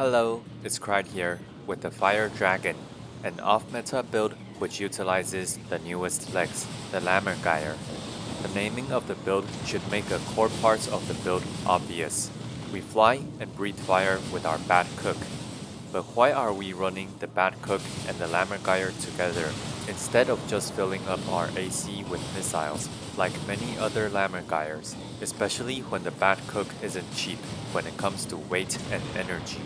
Hello, it's Cried here with the Fire Dragon, an off-meta build which utilizes the newest legs, the Lammergeier. The naming of the build should make a core part of the build obvious. We fly and breathe fire with our Bat Cook. But why are we running the Bat Cook and the Lammergeier together, instead of just filling up our AC with missiles, like many other Lammergeiers, especially when the Bat Cook isn't cheap when it comes to weight and energy?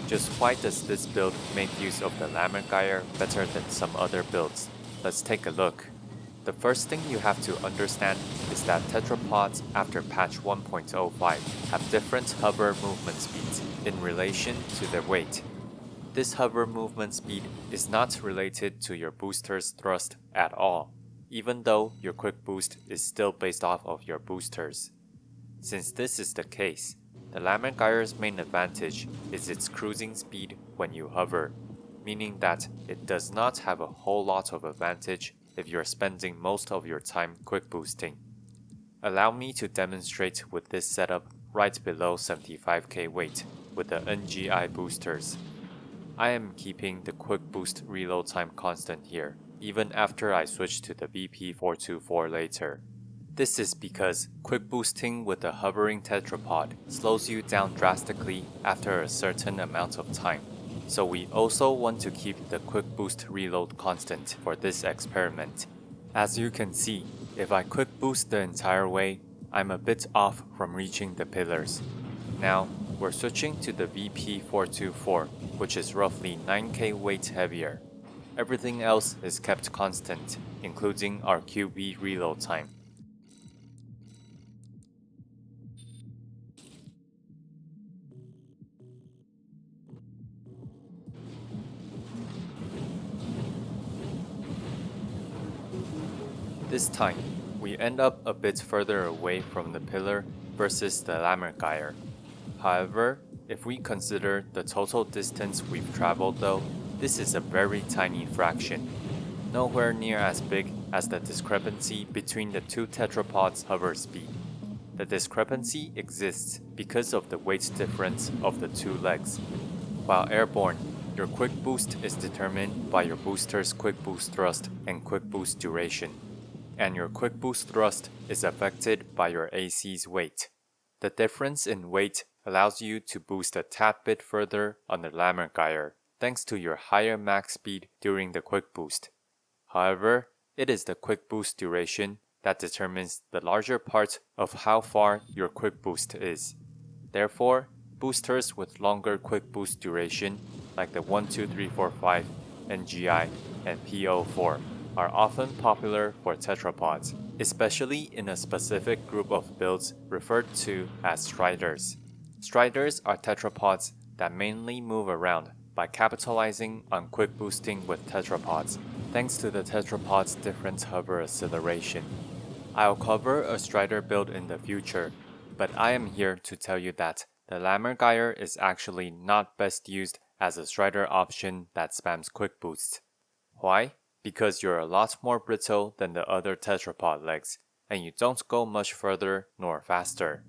Just why does this build make use of the Lammergeier better than some other builds? Let's take a look. The first thing you have to understand is that tetrapods after patch 1.05 have different hover movement speeds in relation to their weight. This hover movement speed is not related to your booster's thrust at all, even though your quick boost is still based off of your boosters. Since this is the case, the Lammergeier's main advantage is its cruising speed when you hover, meaning that it does not have a whole lot of advantage if you're spending most of your time quick boosting. Allow me to demonstrate with this setup right below 75k weight with the NGI boosters. I am keeping the quick boost reload time constant here, even after I switch to the VP424 later. This is because quick boosting with a hovering tetrapod slows you down drastically after a certain amount of time, so we also want to keep the quick boost reload constant for this experiment. As you can see, if I quick boost the entire way, I'm a bit off from reaching the pillars. Now, we're switching to the VP424, which is roughly 9k weight heavier. Everything else is kept constant, including our QB reload time. This time, we end up a bit further away from the pillar versus the Lammergeier. However, if we consider the total distance we've traveled though, this is a very tiny fraction. Nowhere near as big as the discrepancy between the two tetrapods' hover speed. The discrepancy exists because of the weight difference of the two legs. While airborne, your quick boost is determined by your booster's quick boost thrust and quick boost duration, and your quick boost thrust is affected by your AC's weight. The difference in weight allows you to boost a tad bit further on the Lammergeier, thanks to your higher max speed during the quick boost. However, it is the quick boost duration that determines the larger part of how far your quick boost is. Therefore, boosters with longer quick boost duration, like the 12345, NGI, and PO4, are often popular for tetrapods, especially in a specific group of builds referred to as striders. Striders are tetrapods that mainly move around by capitalizing on quick boosting with tetrapods, thanks to the tetrapod's different hover acceleration. I'll cover a strider build in the future, but I am here to tell you that the Lammergeier is actually not best used as a strider option that spams quick boosts. Why? Because you're a lot more brittle than the other tetrapod legs, and you don't go much further nor faster.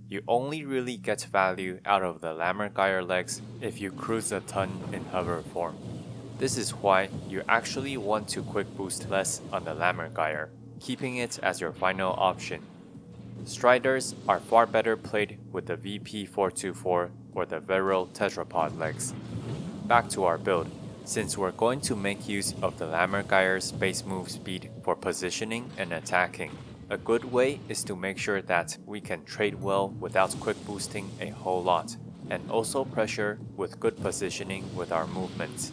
You only really get value out of the Lammergeier legs if you cruise a ton in hover form. This is why you actually want to quick boost less on the Lammergeier, keeping it as your final option. Striders are far better played with the VP424 or the Verrill tetrapod legs. Back to our build. Since we're going to make use of the Lammergeier's base move speed for positioning and attacking, a good way is to make sure that we can trade well without quick boosting a whole lot, and also pressure with good positioning with our movements.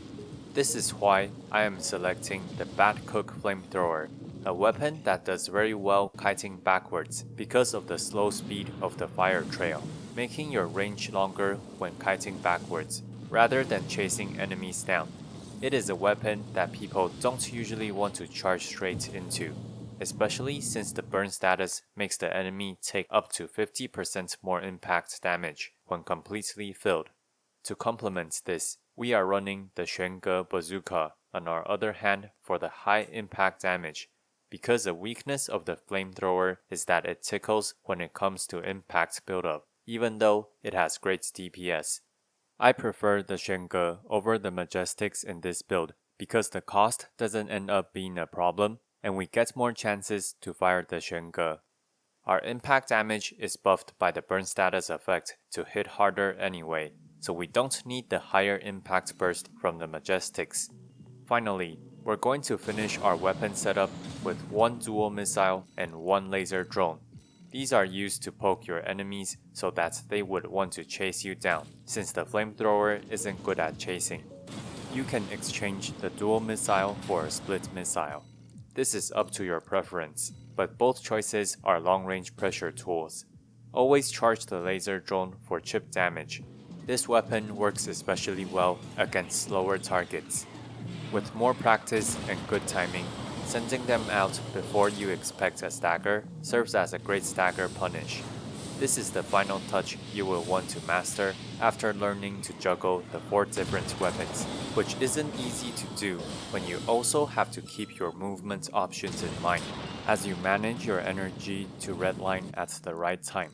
This is why I am selecting the Bat Cook Flamethrower, a weapon that does very well kiting backwards because of the slow speed of the fire trail, making your range longer when kiting backwards, rather than chasing enemies down. It is a weapon that people don't usually want to charge straight into, especially since the burn status makes the enemy take up to 50% more impact damage when completely filled. To complement this, we are running the Xuenge Bazooka on our other hand for the high impact damage, because a weakness of the flamethrower is that it tickles when it comes to impact buildup, even though it has great DPS. I prefer the Xuange over the Majestics in this build because the cost doesn't end up being a problem and we get more chances to fire the Xuange. Our impact damage is buffed by the burn status effect to hit harder anyway, so we don't need the higher impact burst from the Majestics. Finally, we're going to finish our weapon setup with one dual missile and one laser drone. These are used to poke your enemies so that they would want to chase you down, since the flamethrower isn't good at chasing. You can exchange the dual missile for a split missile. This is up to your preference, but both choices are long-range pressure tools. Always charge the laser drone for chip damage. This weapon works especially well against slower targets. With more practice and good timing, sending them out before you expect a stagger serves as a great stagger punish. This is the final touch you will want to master after learning to juggle the 4 different weapons, which isn't easy to do when you also have to keep your movement options in mind as you manage your energy to redline at the right time.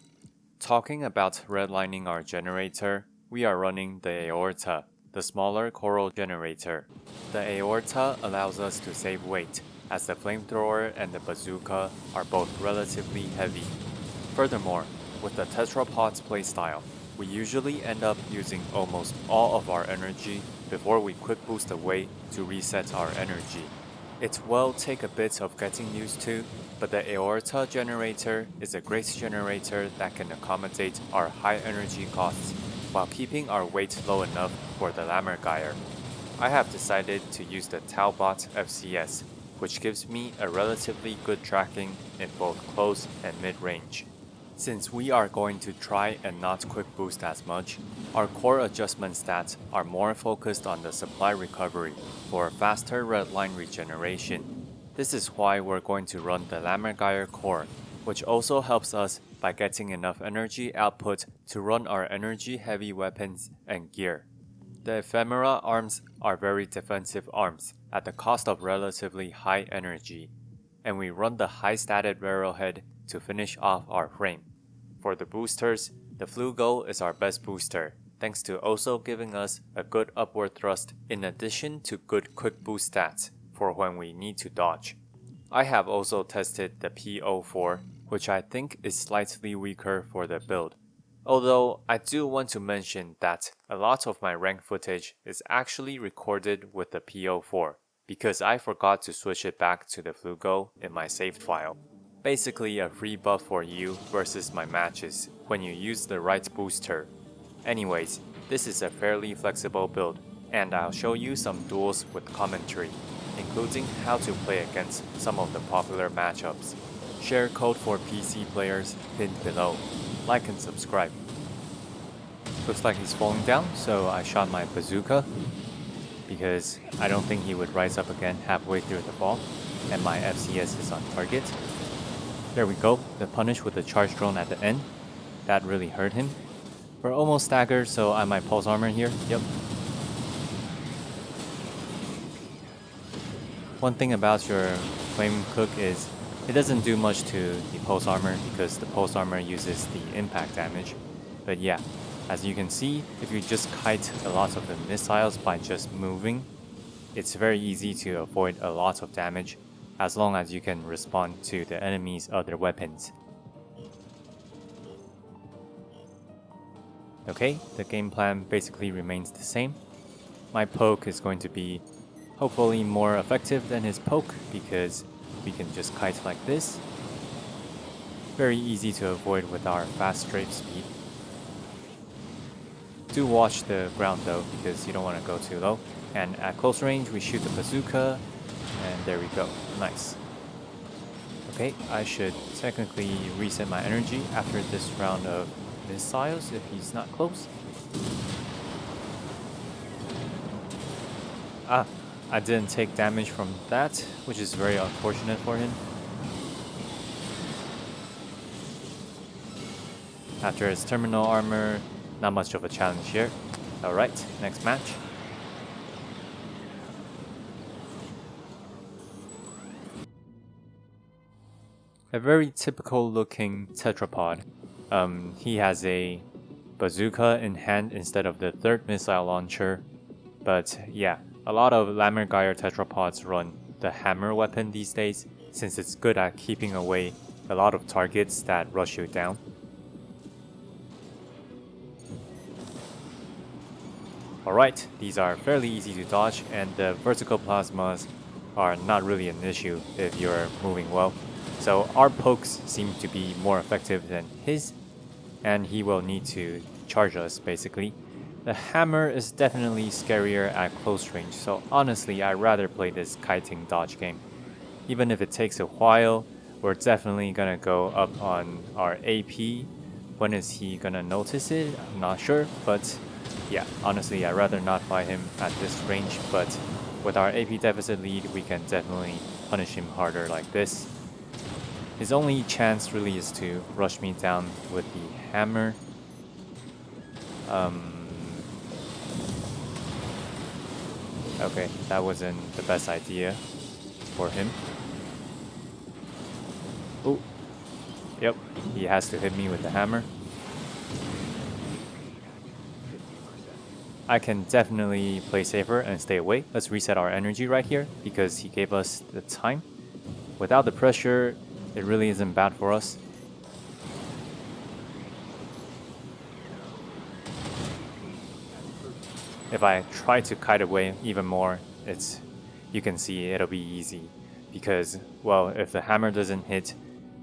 Talking about redlining our generator, we are running the Aorta, the smaller coral generator. The Aorta allows us to save weight, as the flamethrower and the bazooka are both relatively heavy. Furthermore, with the tetrapod's playstyle, we usually end up using almost all of our energy before we quick boost away to reset our energy. It will take a bit of getting used to, but the Aorta generator is a great generator that can accommodate our high energy costs while keeping our weight low enough for the Lammergeier. I have decided to use the Talbot FCS, which gives me a relatively good tracking in both close and mid-range. Since we are going to try and not quick boost as much, our core adjustment stats are more focused on the supply recovery for faster redline regeneration. This is why we're going to run the Lammergeier core, which also helps us by getting enough energy output to run our energy-heavy weapons and gear. The ephemera arms are very defensive arms at the cost of relatively high energy, and we run the high-statted Verrill to finish off our frame. For the boosters, the Flugo is our best booster, thanks to also giving us a good upward thrust in addition to good quick boost stats for when we need to dodge. I have also tested the P04, which I think is slightly weaker for the build. Although I do want to mention that a lot of my rank footage is actually recorded with the P04 because I forgot to switch it back to the Flugo in my saved file. Basically a free buff for you versus my matches when you use the right booster. Anyways, this is a fairly flexible build, and I'll show you some duels with commentary, including how to play against some of the popular matchups. Share code for PC players pinned below. Like and subscribe. Looks like he's falling down, so I shot my bazooka because I don't think he would rise up again halfway through the fall, and my FCS is on target. There we go, the punish with the charge drone at the end. That really hurt him. We're almost staggered, so I might pulse armor here. Yep. One thing about your flame cook is it doesn't do much to the pulse armor because the pulse armor uses the impact damage. But yeah, as you can see, if you just kite a lot of the missiles by just moving, it's very easy to avoid a lot of damage as long as you can respond to the enemy's other weapons. Okay, the game plan basically remains the same. My poke is going to be hopefully more effective than his poke because we can just kite like this. Very easy to avoid with our fast strafe speed. Do watch the ground though because you don't want to go too low. And at close range we shoot the bazooka, and there we go. Nice. Okay, I should technically reset my energy after this round of missiles if he's not close. I didn't take damage from that, which is very unfortunate for him. After his terminal armor, not much of a challenge here. Alright, next match. A very typical looking tetrapod. He has a bazooka in hand instead of the third missile launcher. But yeah, a lot of Lammergeier tetrapods run the hammer weapon these days, since it's good at keeping away a lot of targets that rush you down. Alright, these are fairly easy to dodge, and the vertical plasmas are not really an issue if you're moving well. So our pokes seem to be more effective than his, and he will need to charge us basically. The hammer is definitely scarier at close range, so honestly I'd rather play this kiting dodge game. Even if it takes a while, we're definitely gonna go up on our AP. When is he gonna notice it? I'm not sure, but yeah, honestly I'd rather not fight him at this range, but with our AP deficit lead we can definitely punish him harder like this. His only chance really is to rush me down with the hammer. Okay, that wasn't the best idea for him. Oh, yep, he has to hit me with the hammer. I can definitely play safer and stay away. Let's reset our energy right here because he gave us the time. Without the pressure, it really isn't bad for us. If I try to kite away even more, you can see it'll be easy. Because, well, if the hammer doesn't hit,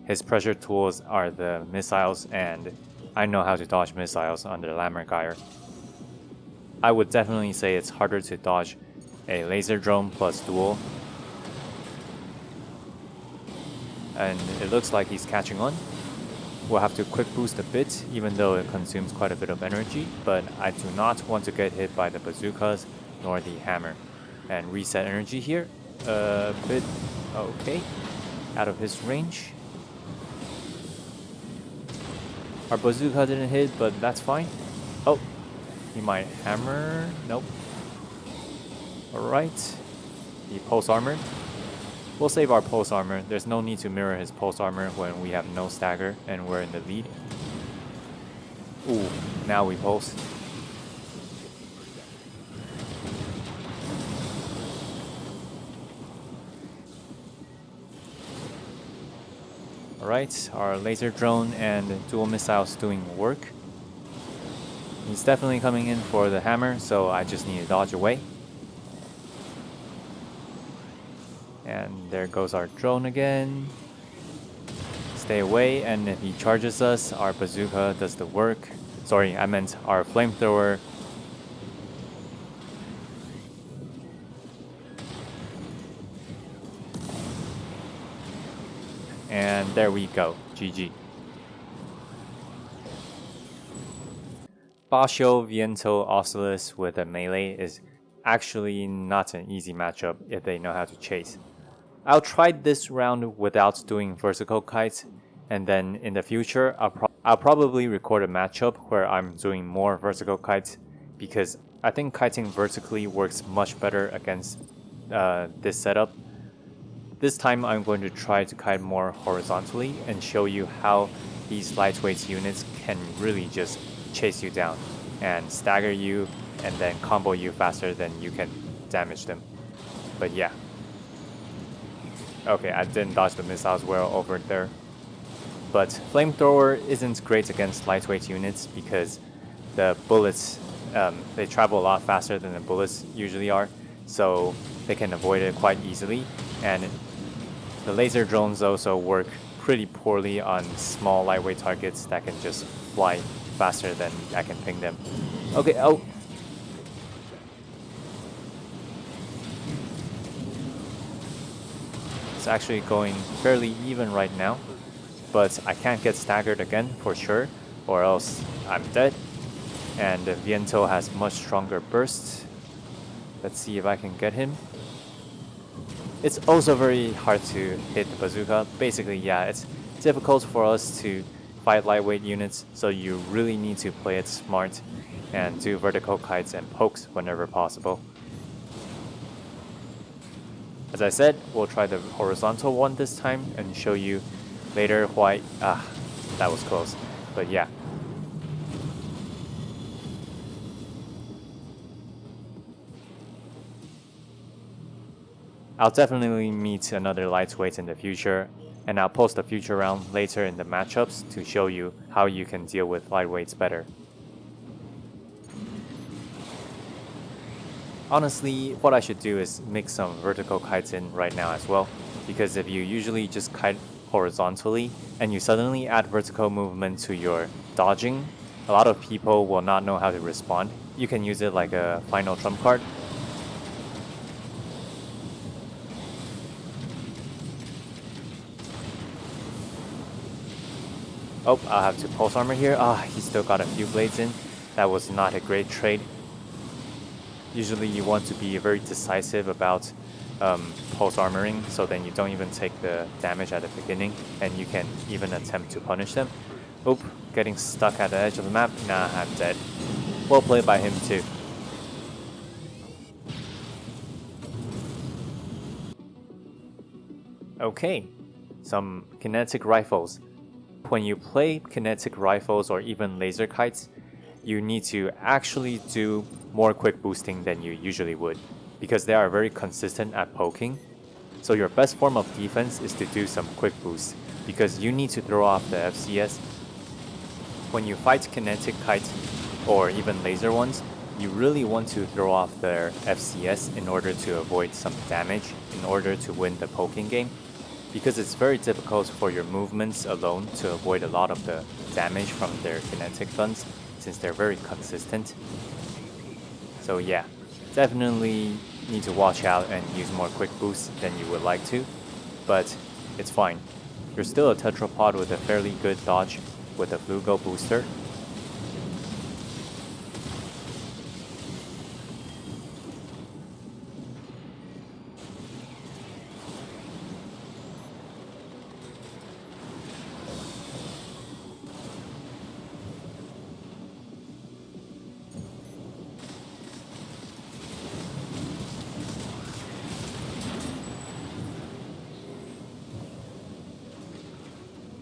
his pressure tools are the missiles, and I know how to dodge missiles under Lammergeier. I would definitely say it's harder to dodge a laser drone plus duel. And it looks like he's catching on. We'll have to quick boost a bit, even though it consumes quite a bit of energy, but I do not want to get hit by the bazookas nor the hammer. And reset energy here, a bit okay, out of his range. Our bazooka didn't hit, but that's fine. Oh, he might hammer, nope. Alright, the pulse armor. We'll save our pulse armor. There's no need to mirror his pulse armor when we have no stagger and we're in the lead. Ooh, now we pulse. Alright, our laser drone and dual missiles doing work. He's definitely coming in for the hammer, so I just need to dodge away. And there goes our drone again. Stay away, and if he charges us, our bazooka does the work. Sorry, I meant our flamethrower. And there we go, GG. Basho Viento Oculus with a melee is actually not an easy matchup if they know how to chase. I'll try this round without doing vertical kites, and then in the future I'll probably record a matchup where I'm doing more vertical kites, because I think kiting vertically works much better against this setup. This time I'm going to try to kite more horizontally and show you how these lightweight units can really just chase you down and stagger you and then combo you faster than you can damage them. But yeah. Okay, I didn't dodge the missiles well over there. But flamethrower isn't great against lightweight units because the bullets, they travel a lot faster than the bullets usually are, so they can avoid it quite easily. And the laser drones also work pretty poorly on small lightweight targets that can just fly faster than I can ping them. Okay, oh. It's actually going fairly even right now, but I can't get staggered again for sure, or else I'm dead. And Viento has much stronger bursts. Let's see if I can get him. It's also very hard to hit the bazooka. Basically, yeah, it's difficult for us to fight lightweight units, so you really need to play it smart and do vertical kites and pokes whenever possible. As I said, we'll try the horizontal one this time and show you later why... that was close. But yeah. I'll definitely meet another lightweight in the future, and I'll post a future round later in the matchups to show you how you can deal with lightweights better. Honestly, what I should do is mix some vertical kites in right now as well, because if you usually just kite horizontally and you suddenly add vertical movement to your dodging, a lot of people will not know how to respond. You can use it like a final trump card. Oh, I'll have to pulse armor here. He still got a few blades in. That was not a great trade. Usually you want to be very decisive about pulse armoring, so then you don't even take the damage at the beginning, and you can even attempt to punish them. Oop, getting stuck at the edge of the map. Nah, I'm dead. Well played by him too. Okay, some kinetic rifles. When you play kinetic rifles or even laser kites, you need to actually do more quick boosting than you usually would, because they are very consistent at poking. So your best form of defense is to do some quick boosts, because you need to throw off the FCS. When you fight kinetic kites or even laser ones, you really want to throw off their FCS in order to avoid some damage in order to win the poking game, because it's very difficult for your movements alone to avoid a lot of the damage from their kinetic guns, since they're very consistent. So yeah, definitely need to watch out and use more quick boosts than you would like to, but it's fine. You're still a tetrapod with a fairly good dodge with a Flugo booster.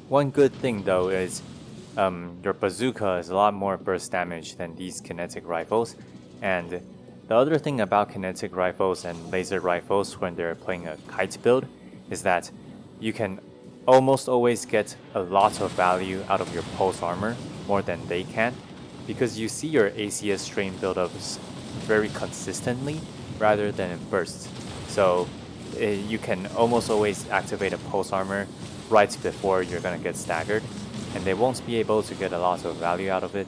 One good thing though is your bazooka is a lot more burst damage than these kinetic rifles, and the other thing about kinetic rifles and laser rifles when they're playing a kite build is that you can almost always get a lot of value out of your pulse armor more than they can, because you see your ACS strain buildups very consistently rather than in bursts. So you can almost always activate a pulse armor right before you're gonna get staggered, and they won't be able to get a lot of value out of it.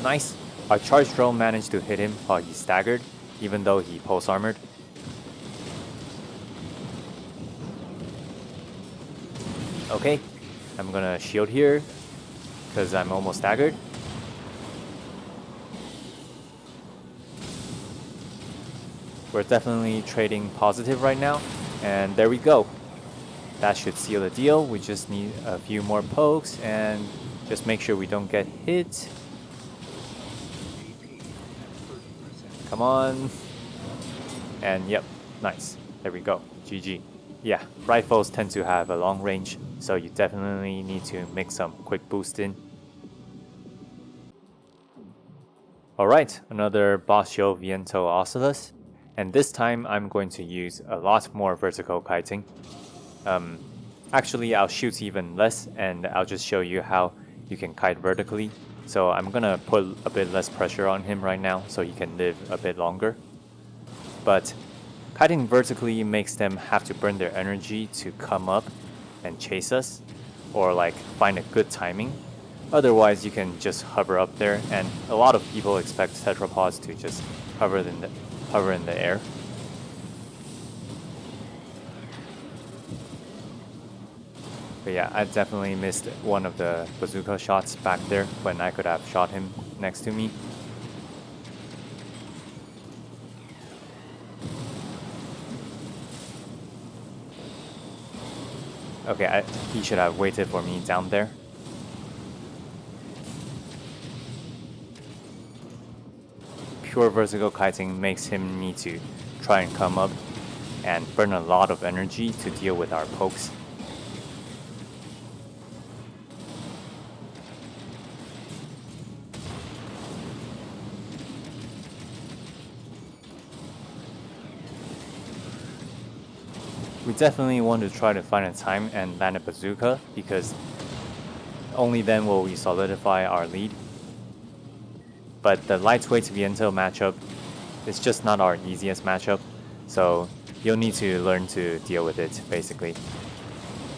Nice! Our charge drone managed to hit him while he staggered, even though he pulse armored. Okay, I'm gonna shield here, because I'm almost staggered. We're definitely trading positive right now, and there we go. That should seal the deal. We just need a few more pokes and just make sure we don't get hit. Come on. And yep, nice. There we go. GG. Yeah, rifles tend to have a long range, so you definitely need to mix some quick boost in. Alright, another Boschio Viento Oculus, and this time I'm going to use a lot more vertical kiting. Actually, I'll shoot even less, and I'll just show you how you can kite vertically. So I'm gonna put a bit less pressure on him right now so he can live a bit longer. But kiting vertically makes them have to burn their energy to come up and chase us, or like find a good timing. Otherwise, you can just hover up there, and a lot of people expect tetrapods to just hover in the air. But yeah, I definitely missed one of the bazooka shots back there when I could have shot him next to me. Okay, he should have waited for me down there. Pure vertical kiting makes him need to try and come up and burn a lot of energy to deal with our pokes. We definitely want to try to find a time and land a bazooka, because only then will we solidify our lead. But the lightweight Viento matchup is just not our easiest matchup, so you'll need to learn to deal with it, basically.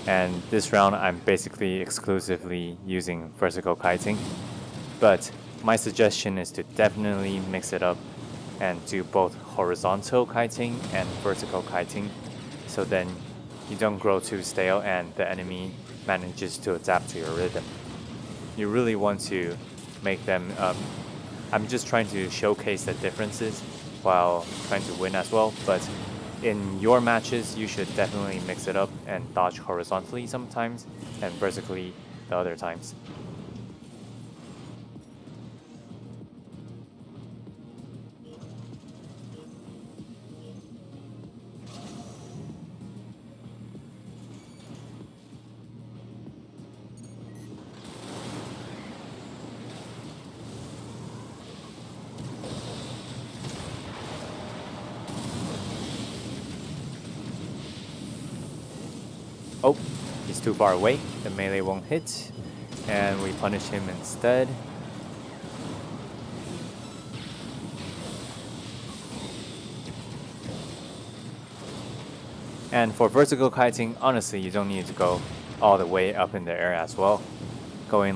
And this round I'm basically exclusively using vertical kiting, but my suggestion is to definitely mix it up and do both horizontal kiting and vertical kiting, so then you don't grow too stale and the enemy manages to adapt to your rhythm. You really want to make them, I'm just trying to showcase the differences while trying to win as well, but in your matches, you should definitely mix it up and dodge horizontally sometimes and vertically the other times. Oh, he's too far away. The melee won't hit. And we punish him instead. And for vertical kiting, honestly, you don't need to go all the way up in the air as well. Going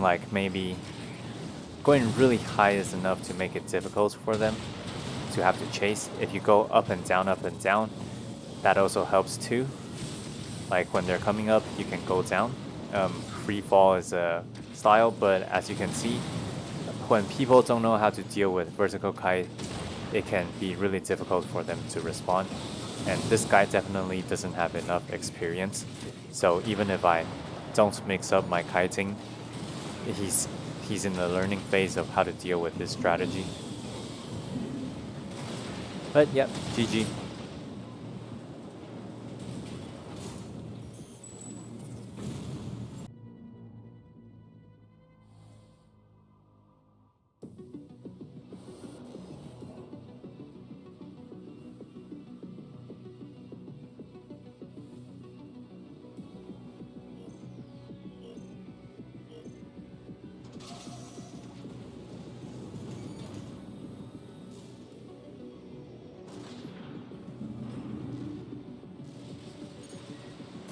really high is enough to make it difficult for them to have to chase. If you go up and down, that also helps too. Like when they're coming up, you can go down. Free fall is a style, but as you can see, when people don't know how to deal with vertical kite, it can be really difficult for them to respond. And this guy definitely doesn't have enough experience. So even if I don't mix up my kiting, he's in the learning phase of how to deal with this strategy. But yep, GG.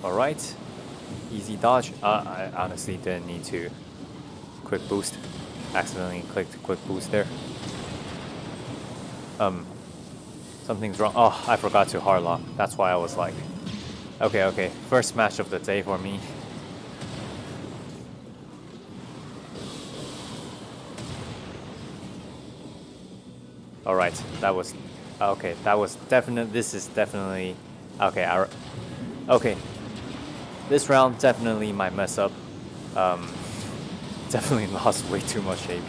Alright, easy dodge. I honestly didn't need to quick boost. Accidentally clicked quick boost there. Something's wrong. Oh, I forgot to hard lock. That's why I was like, okay. First match of the day for me. Alright, that was okay. This is definitely okay. Okay. This round definitely my mess up. Definitely lost way too much AP.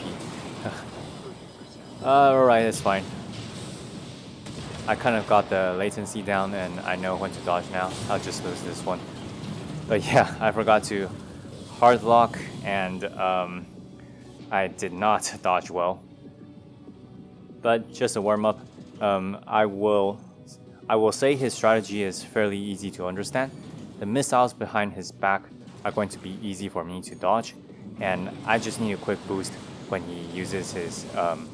Alright, it's fine. I kind of got the latency down and I know when to dodge now. I'll just lose this one. But yeah, I forgot to hard lock and I did not dodge well. But just a warm up. I will say his strategy is fairly easy to understand. The missiles behind his back are going to be easy for me to dodge, and I just need a quick boost when he uses his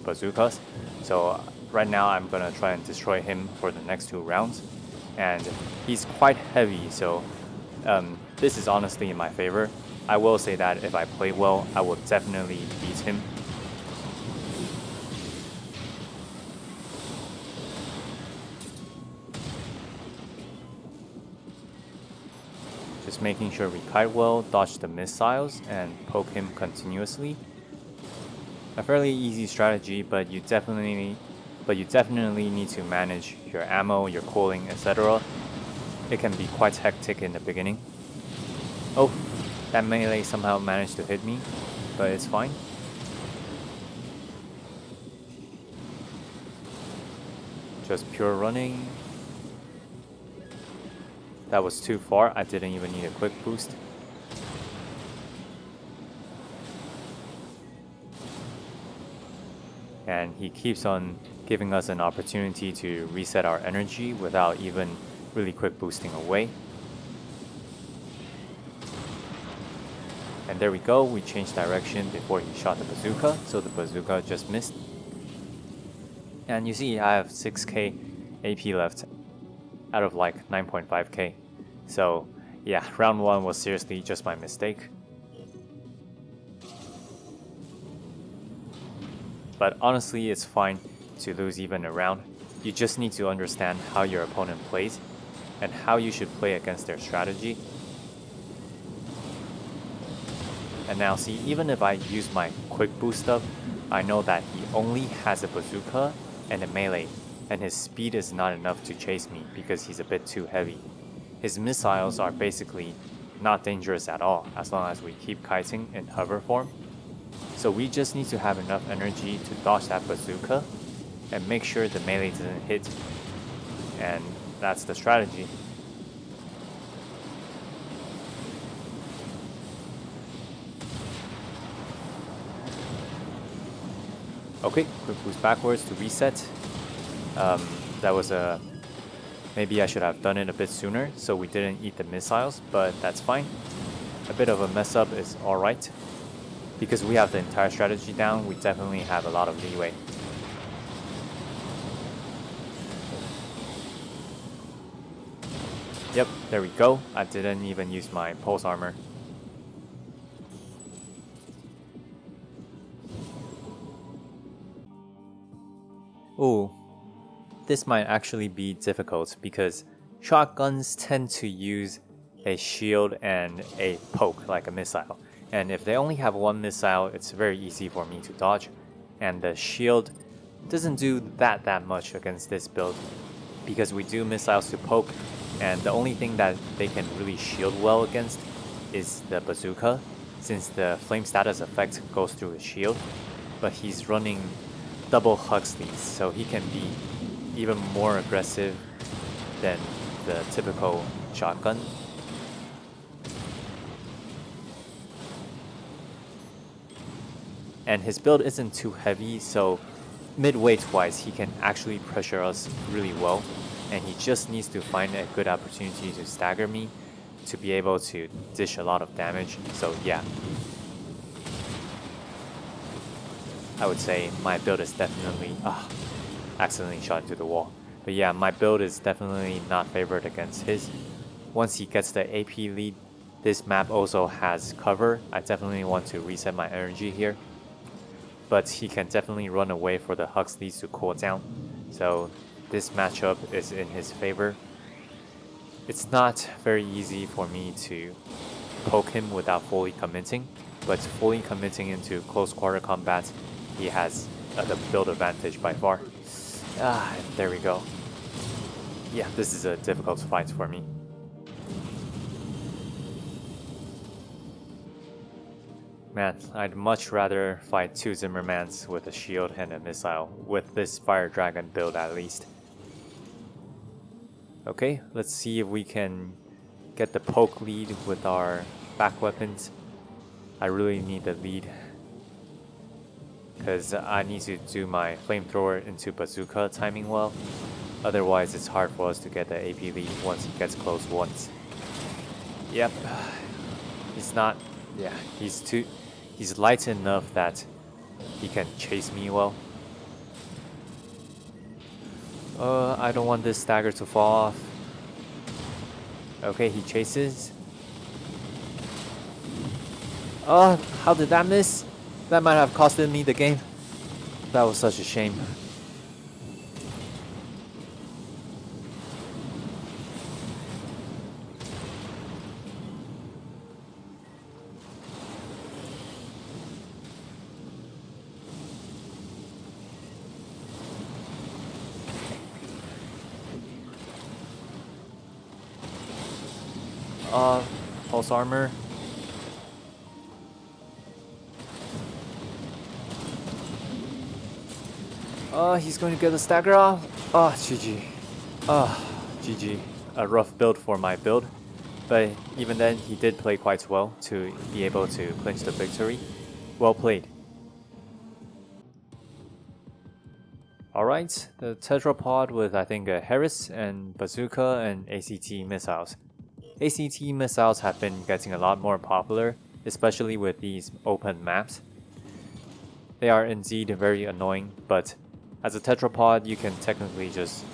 bazookas. So right now I'm gonna try and destroy him for the next 2 rounds, and he's quite heavy, so this is honestly in my favor. I will say that if I play well, I will definitely beat him. Just making sure we kite well, dodge the missiles, and poke him continuously. A fairly easy strategy, but you definitely need to manage your ammo, your cooling, etc. It can be quite hectic in the beginning. Oh, that melee somehow managed to hit me, but it's fine. Just pure running. That was too far. I didn't even need a quick boost. And he keeps on giving us an opportunity to reset our energy without even really quick boosting away. And there we go, we changed direction before he shot the bazooka, so the bazooka just missed. And you see I have 6k AP left out of like 9.5k. So yeah, round 1 was seriously just my mistake. But honestly, it's fine to lose even a round. You just need to understand how your opponent plays and how you should play against their strategy. And now see, even if I use my quick boost up, I know that he only has a bazooka and a melee, and his speed is not enough to chase me because he's a bit too heavy. His missiles are basically not dangerous at all as long as we keep kiting in hover form. So we just need to have enough energy to dodge that bazooka and make sure the melee doesn't hit. And that's the strategy. Okay, quick boost backwards to reset. That was a... Maybe I should have done it a bit sooner so we didn't eat the missiles, but that's fine. A bit of a mess up is alright. Because we have the entire strategy down, we definitely have a lot of leeway. Yep, there we go. I didn't even use my pulse armor. Ooh, this might actually be difficult because shotguns tend to use a shield and a poke like a missile. And if they only have one missile, it's very easy for me to dodge. And the shield doesn't do that much against this build because we do missiles to poke, and the only thing that they can really shield well against is the bazooka, since the flame status effect goes through his shield. But he's running double Huxleys, so he can be even more aggressive than the typical shotgun. And his build isn't too heavy, so mid-weight wise he can actually pressure us really well, and he just needs to find a good opportunity to stagger me to be able to dish a lot of damage. So yeah, I would say my build is definitely... accidentally shot into the wall. But yeah, my build is definitely not favored against his. Once he gets the AP lead, this map also has cover. I definitely want to reset my energy here. But he can definitely run away for the Huxleys to cool down. So this matchup is in his favor. It's not very easy for me to poke him without fully committing, but fully committing into close quarter combat, he has the build advantage by far. There we go. Yeah, this is a difficult fight for me. Man, I'd much rather fight 2 Zimmermans with a shield and a missile, with this Fire Dragon build at least. Okay, let's see if we can get the poke lead with our back weapons. I really need the lead, because I need to do my flamethrower into bazooka timing well. Otherwise it's hard for us to get the AP lead once he gets close once. Yep, he's not... yeah, he's light enough that he can chase me well. I don't want this stagger to fall off. Okay, he chases. How did that miss? That might have costed me the game. That was such a shame. Pulse armor. He's going to get the stagger off. GG. GG. A rough build for my build. But even then, he did play quite well to be able to clinch the victory. Well played. Alright, the tetrapod with I think a Harris and bazooka and ACT missiles. ACT missiles have been getting a lot more popular, especially with these open maps. They are indeed very annoying, but as a tetrapod, you can technically just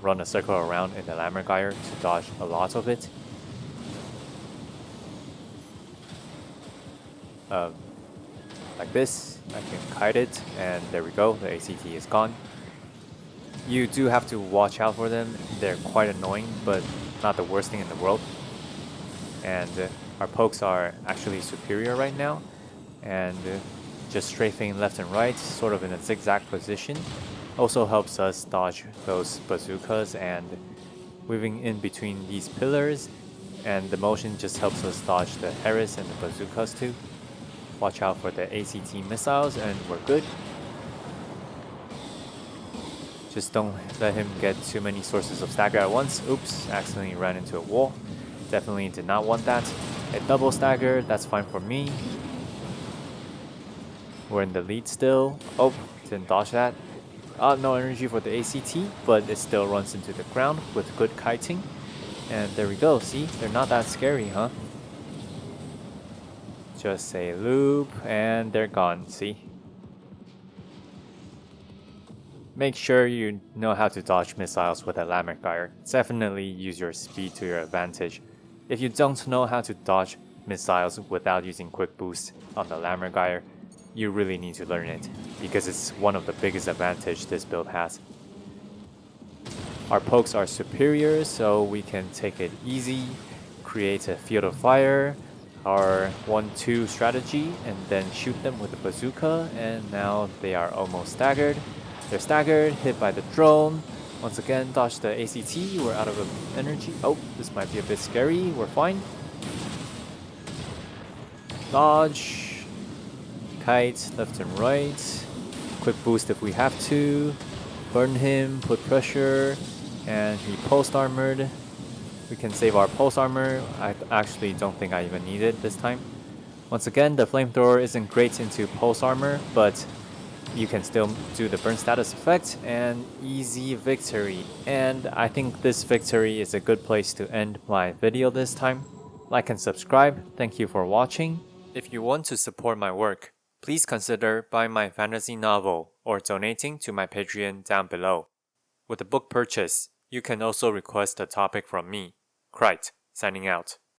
run a circle around in the Lammergeier to dodge a lot of it. Like this, I can kite it, and there we go, the ACT is gone. You do have to watch out for them, they're quite annoying, but not the worst thing in the world. And our pokes are actually superior right now, and just strafing left and right, sort of in a zigzag position, also helps us dodge those bazookas and weaving in between these pillars, and the motion just helps us dodge the Harris and the bazookas too. Watch out for the ACT missiles and we're good. Just don't let him get too many sources of stagger at once. Oops, accidentally ran into a wall. Definitely did not want that. A double stagger, that's fine for me. We're in the lead still. Oh, didn't dodge that. No energy for the ACT, but it still runs into the ground with good kiting. And there we go, see? They're not that scary, huh? Just a loop, and they're gone, see? Make sure you know how to dodge missiles with a Lammergeier. Definitely use your speed to your advantage. If you don't know how to dodge missiles without using quick boost on the Lammergeier, you really need to learn it, because it's one of the biggest advantages this build has. Our pokes are superior, so we can take it easy, create a field of fire, our 1-2 strategy, and then shoot them with a bazooka, and now they are almost staggered. They're staggered, hit by the drone. Once again, dodge the ACT, we're out of energy. Oh, this might be a bit scary, we're fine. Dodge, kite, left and right. Quick boost if we have to. Burn him, put pressure, and he post armored. We can save our pulse armor. I actually don't think I even need it this time. Once again, the flamethrower isn't great into pulse armor, but you can still do the burn status effect and easy victory. And I think this victory is a good place to end my video this time. Like and subscribe. Thank you for watching. If you want to support my work, please consider buying my fantasy novel or donating to my Patreon down below. With a book purchase, you can also request a topic from me. Krite, signing out.